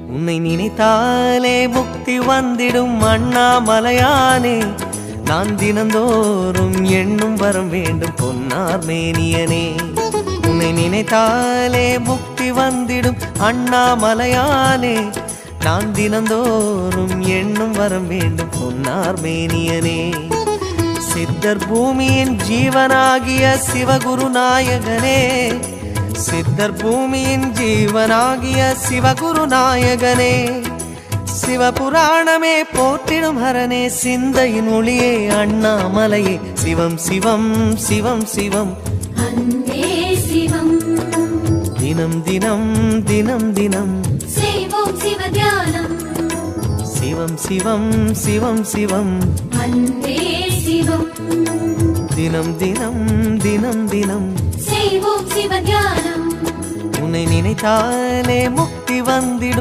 உன்னை நினைத்தாலே முக்தி வந்திடும் அண்ணாமலையானே. நான் தினந்தோறும் எண்ணும் வரம் வேண்டும் பொன்னார் மேனியனே. உன்னை நினைத்தாலே முக்தி வந்திடும் அண்ணாமலையானே. நான் தினந்தோறும் எண்ணும் வரம் வேண்டும் பொன்னார் மேனியனே. சித்தர் பூமியின் ஜீவனாகிய சிவகுரு நாயகனே. சித்தர் பூமியின் ஜீவனாகிய சிவகுரு நாயகனே. சிவபுராணமே போற்றிடும் ஹரனே. சிந்தையின் ஒளியே அண்ணாமலையே. சிவம் சிவம் சிவம் சிவம் அன்பே சிவம். தினம் தினம் தினம் தினம் செய்வோம் சிவ தியானம். சிவம் சிவம் சிவம் சிவம் அன்பே சிவம். தினம் தினம் தினம் தினம் செய்வோம் சிவ தியானம். உன்னை நினைத்தாலே முக்தி வந்திடும்.